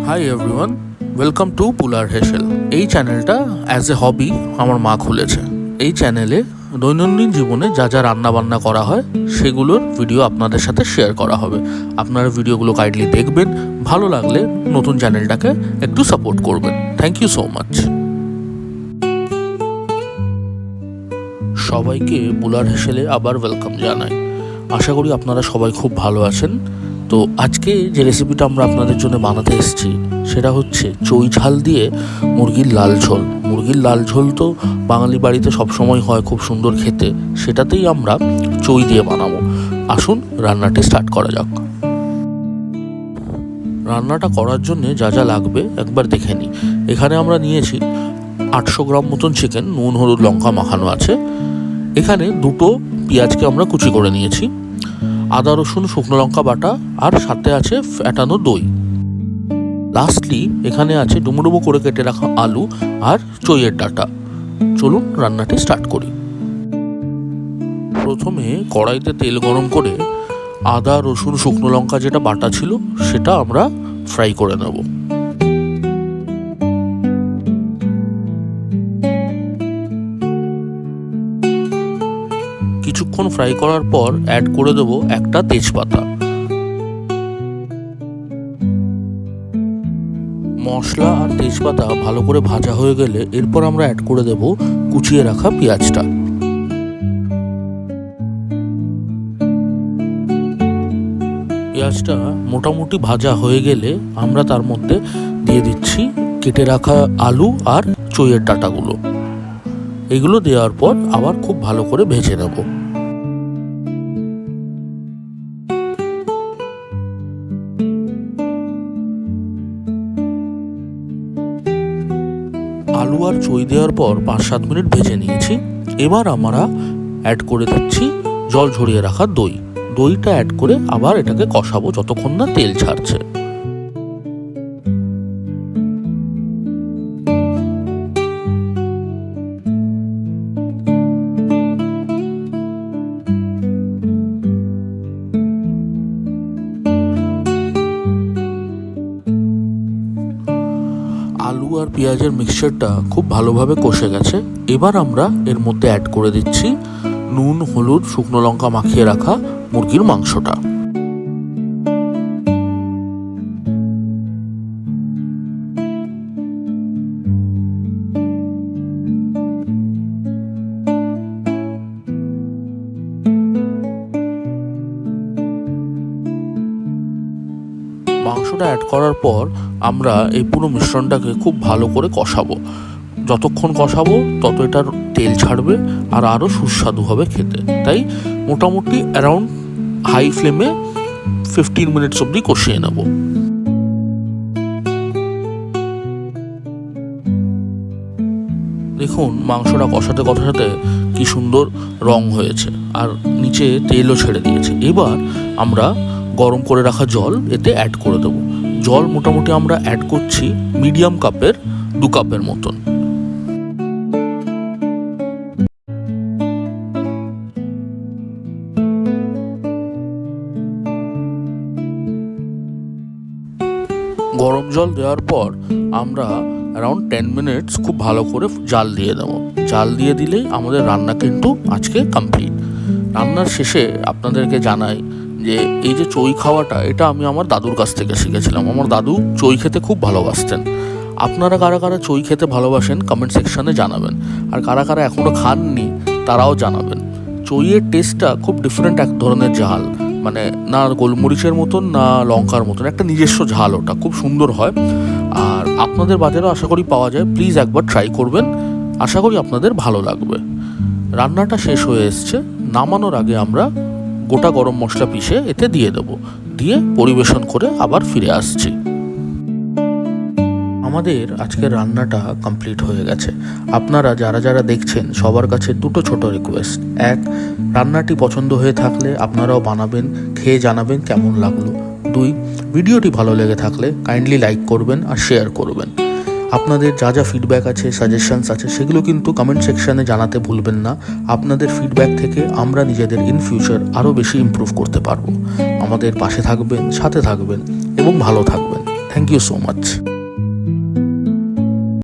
High everyone, welcome to পুলার হেসেল। এই চ্যানেলটা অ্যাজ এ হবি আমার মা খুলেছে। এই চ্যানেলে দৈনন্দিন জীবনে যা যা রান্নাবান্না করা হয় সেগুলোর ভিডিও আপনাদের সাথে শেয়ার করা হবে। আপনারা ভিডিওগুলো কাইন্ডলি দেখবেন, ভালো লাগলে নতুন চ্যানেলটাকে একটু সাপোর্ট করবেন। Thank you so much. সবাইকে পুলার হেসেলে আবার ওয়েলকাম জানাই। আশা করি আপনারা সবাই খুব ভালো আছেন। তো আজকে যে রেসিপিটা আমরা আপনাদের জন্য বানাতে এসেছি সেটা হচ্ছে চই ঝাল দিয়ে মুরগির লাল ঝোল। মুরগির লাল ঝোল তো বাঙালি বাড়িতে সবসময় হয়, খুব সুন্দর খেতে। সেটাতেই আমরা চই দিয়ে বানাবো। আসুন রান্নাটি স্টার্ট করা যাক। রান্নাটা করার জন্য যা যা লাগবে একবার দেখে নিই। এখানে আমরা নিয়েছি 800 গ্রাম মতন চিকেন, নুন হলুদ লঙ্কা মাখানো আছে। এখানে দুটো পেঁয়াজকে আমরা কুচি করে নিয়েছি, আদা রসুন শুকনো লঙ্কা বাটা, আর সাথে আছে ফ্যাটানো দই। লাস্টলি এখানে আছে ডুমো ডুমো করে কেটে রাখা আলু আর চইয়ের ডাঁটা। চলুন রান্নাটি স্টার্ট করি। প্রথমে কড়াইতে তেল গরম করে আদা রসুন শুকনো লঙ্কা যেটা বাটা ছিল সেটা আমরা ফ্রাই করে নেব। কিছুক্ষণ ফ্রাই করার পর অ্যাড করে দেব একটা তেজপাতা। মশলা আর তেজপাতা ভালো করে ভাজা হয়ে গেলে এরপর আমরা অ্যাড করে দেব কুচিয়ে রাখা পেঁয়াজটা। পেঁয়াজটা মোটামুটি ভাজা হয়ে গেলে আমরা তার মধ্যে দিয়ে দিচ্ছি কেটে রাখা আলু আর চইয়ের ডাঁটাগুলো। এগুলো দেওয়ার পর আবার খুব ভালো করে ভেজে নেব। আলু আর চই দেওয়ার পর 5-7 মিনিট ভেজে নিয়েছি। এবার আমরা অ্যাড করে দিচ্ছি জল ঝরিয়ে রাখা দই। দইটা অ্যাড করে আবার এটাকে কষাবো যতক্ষণ না তেল ছাড়ছে। আলু আর পেঁয়াজের মিক্সচারটা খুব ভালোভাবে কষে গেছে। এবার আমরা এর মধ্যে অ্যাড করে দিচ্ছি নুন হলুদ শুকনো লঙ্কা মাখিয়ে রাখা মুরগির মাংসটা। মাংসটা অ্যাড করার পর আমরা এই পুরো মিশ্রণটাকে খুব ভালো করে কষাবো। যতক্ষণ কষাবো তত এটার তেল ছাড়বে আর আরও সুস্বাদু হবে খেতে। তাই মোটামুটি অ্যারাউন্ড হাই ফ্লেমে 15 মিনিটস অবধি কষিয়ে নেব। দেখুন মাংসটা কষাতে কষাতে কি সুন্দর রং হয়েছে আর নিচে তেলও ছেড়ে দিয়েছে। এবার আমরা গরম করে রাখা জল এতে অ্যাড করে দেবো। জল মোটামুটি আমরা অ্যাড করছি মিডিয়াম কাপের 2 কাপের মতন। গরম জল দেওয়ার পর আমরা অ্যারাউন্ড 10 মিনিটস খুব ভালো করে জাল দিয়ে দেবো। জাল দিয়ে দিলেই আমাদের রান্না কিন্তু আজকে কমপ্লিট। রান্নার শেষে আপনাদেরকে জানাই যে এই যে চই খাওয়াটা এটা আমি আমার দাদুর কাছ থেকে শিখেছিলাম। আমার দাদু চই খেতে খুব ভালোবাসতেন। আপনারা কারা কারা চই খেতে ভালোবাসেন কমেন্ট সেকশনে জানাবেন, আর কারা কারা এখনও খাননি তারাও জানাবেন। চইয়ের টেস্টটা খুব ডিফারেন্ট এক ধরনের ঝাল, মানে না গোলমরিচের মতন না লঙ্কার মতন, একটা নিজস্ব ঝাল, ওটা খুব সুন্দর হয়। আর আপনাদের বাজারেও আশা করি পাওয়া যায়, প্লিজ একবার ট্রাই করবেন, আশা করি আপনাদের ভালো লাগবে। রান্নাটা শেষ হয়ে এসছে। নামানোর আগে আমরা গোটা গরম মশলা পিষে এতে দিয়ে দেবো, দিয়ে পরিবেশন করে আবার ফিরে আসছি। আমাদের আজকের রান্নাটা কমপ্লিট হয়ে গেছে। আপনারা যারা যারা দেখছেন সবার কাছে দুটো ছোট রিকোয়েস্ট। এক, রান্নাটি পছন্দ হয়ে থাকলে আপনারাও বানাবেন, খেয়ে জানাবেন কেমন লাগলো। 2, ভিডিওটি ভালো লেগে থাকলে কাইন্ডলি লাইক করবেন আর শেয়ার করবেন। আপনাদের যা যা ফিডব্যাক আছে, সাজেশনস আছে, সেগুলো কিন্তু কমেন্ট সেকশানে জানাতে ভুলবেন না। আপনাদের ফিডব্যাক থেকে আমরা নিজেদের ইন ফিউচার আরও বেশি ইমপ্রুভ করতে পারবো। আমাদের পাশে থাকবেন, সাথে থাকবেন এবং ভালো থাকবেন। Thank you so much.